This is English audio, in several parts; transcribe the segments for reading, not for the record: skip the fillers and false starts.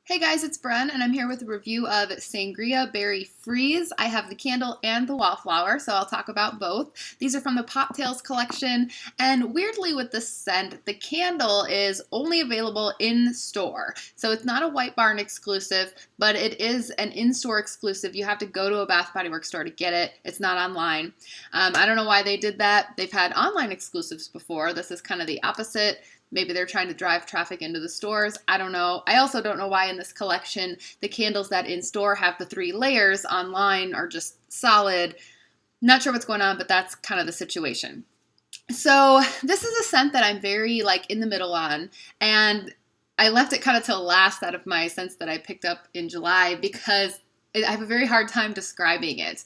Hey guys, it's Bren, and I'm here with a review of Sangria Berry Freeze. I have the candle and the Wallflower, so I'll talk about both. These are from the Poptails collection, and weirdly with this scent, the candle is only available in store. So it's not a White Barn exclusive, but it is an in-store exclusive. You have to go to a Bath Body Works store to get it. It's not online. I don't know why they did that. They've had online exclusives before. This is kind of the opposite. Maybe they're trying to drive traffic into the stores. I don't know. I also don't know why in this collection the candles that in store have the 3 layers online are just solid. Not sure what's going on, but that's kind of the situation. So this is a scent that I'm very in the middle on, and I left it kind of till last out of my scents that I picked up in July because I have a very hard time describing it.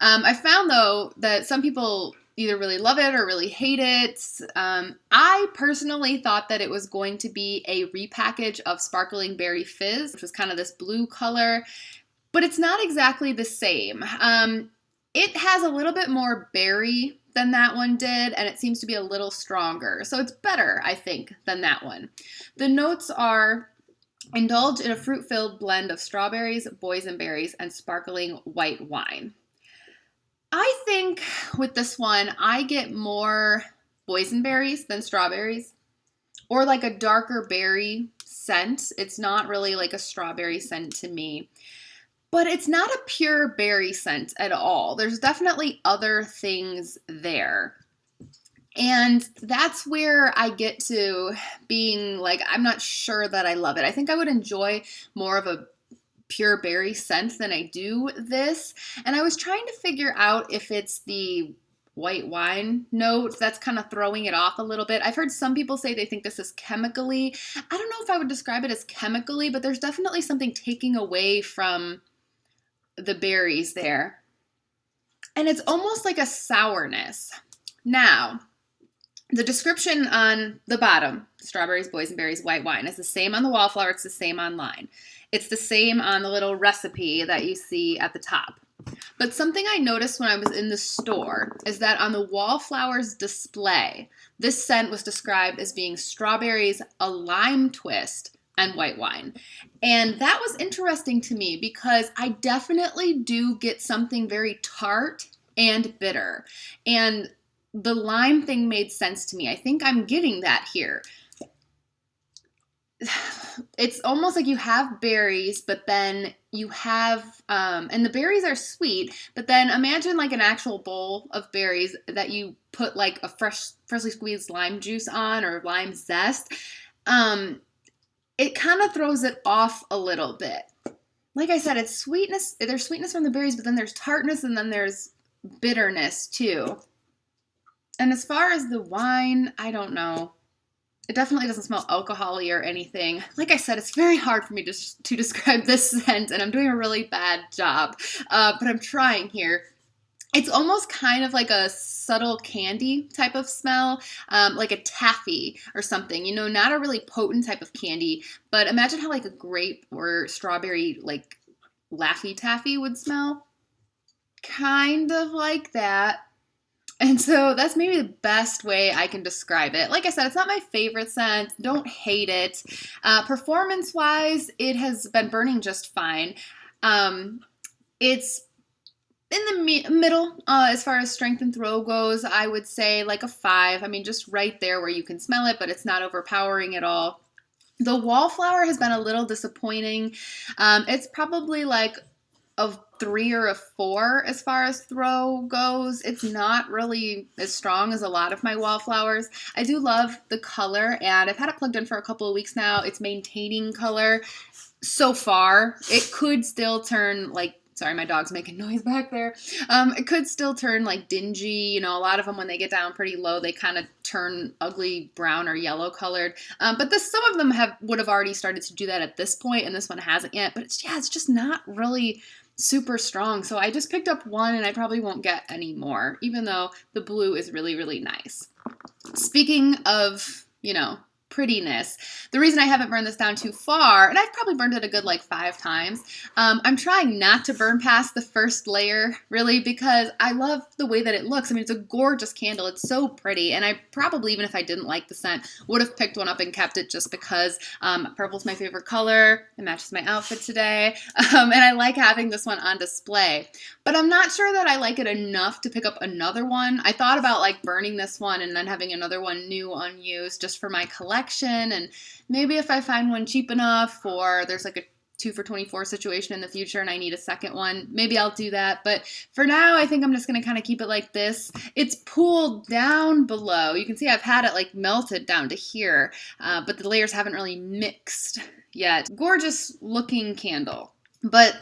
I found though that some people either really love it or really hate it. I personally thought that it was going to be a repackage of Sparkling Berry Fizz, which was kind of this blue color, but it's not exactly the same. It has a little bit more berry than that one did, and it seems to be a little stronger. So it's better, I think, than that one. The notes are: indulge in a fruit-filled blend of strawberries, boysenberries, and sparkling white wine. I think with this one, I get more boysenberries than strawberries, or like a darker berry scent. It's not really like a strawberry scent to me, but it's not a pure berry scent at all. There's definitely other things there. And that's where I get to being like, I'm not sure that I love it. I think I would enjoy more of a pure berry scent than I do this. And I was trying to figure out if it's the white wine note that's kind of throwing it off a little bit. I've heard some people say they think this is chemically. I don't know if I would describe it as chemically, but there's definitely something taking away from the berries there. And it's almost like a sourness. Now, the description on the bottom, strawberries, boysenberries, white wine, is the same on the Wallflower. It's the same online. It's the same on the little recipe that you see at the top. But something I noticed when I was in the store is that on the Wallflower's display, this scent was described as being strawberries, a lime twist, and white wine. And that was interesting to me because I definitely do get something very tart and bitter. And the lime thing made sense to me. I think I'm getting that here. It's almost like you have berries, but then you have, and the berries are sweet, but then imagine like an actual bowl of berries that you put like a freshly squeezed lime juice on or lime zest. It kind of throws it off a little bit. Like I said, it's sweetness. There's sweetness from the berries, but then there's tartness and then there's bitterness too. And as far as the wine, I don't know. It definitely doesn't smell alcohol-y or anything. Like I said, it's very hard for me to describe this scent, and I'm doing a really bad job, but I'm trying here. It's almost kind of like a subtle candy type of smell, like a taffy or something. You know, not a really potent type of candy, but imagine how like a grape or strawberry, like Laffy Taffy would smell. Kind of like that. And so that's maybe the best way I can describe it. Like I said, it's not my favorite scent. Don't hate it. Performance-wise, it has been burning just fine. It's in the middle as far as strength and throw goes. I would say like a 5. I mean, just right there where you can smell it, but it's not overpowering at all. The Wallflower has been a little disappointing. It's probably like a 3 or a 4 as far as throw goes. It's not really as strong as a lot of my Wallflowers. I do love the color, and I've had it plugged in for a couple of weeks now. It's maintaining color so far. It could still turn sorry, my dog's making noise back there. It could still turn like dingy. You know, a lot of them when they get down pretty low, they kind of turn ugly brown or yellow colored. But some of them would have already started to do that at this point, and this one hasn't yet. But it's just not really super strong. So I just picked up one, and I probably won't get any more, even though the blue is really, really nice. Speaking of, prettiness. The reason I haven't burned this down too far, and I've probably burned it a good like 5 times, I'm trying not to burn past the first layer, really, because I love the way that it looks. I mean, it's a gorgeous candle. It's so pretty, and I probably, even if I didn't like the scent, would have picked one up and kept it just because purple's my favorite color. It matches my outfit today, and I like having this one on display. But I'm not sure that I like it enough to pick up another one. I thought about like burning this one and then having another one new unused just for my collection, and maybe if I find one cheap enough or there's like a 2 for $24 situation in the future and I need a second one, maybe I'll do that. But for now, I think I'm just going to kind of keep it like this. It's pooled down below. You can see I've had it like melted down to here, but the layers haven't really mixed yet. Gorgeous looking candle. But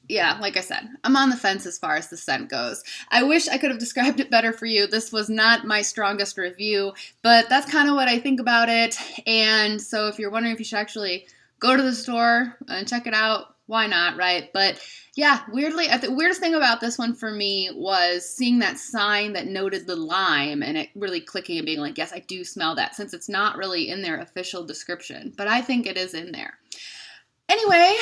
yeah, like I said, I'm on the fence as far as the scent goes. I wish I could have described it better for you. This was not my strongest review, but that's kind of what I think about it. And so if you're wondering if you should actually go to the store and check it out, why not, right? But yeah, weirdly, the weirdest thing about this one for me was seeing that sign that noted the lime and it really clicking and being like, yes, I do smell that, since it's not really in their official description, but I think it is in there. Anyway,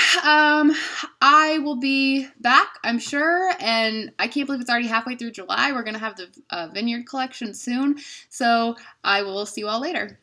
I will be back, I'm sure, and I can't believe it's already halfway through July. We're going to have the vineyard collection soon, so I will see you all later.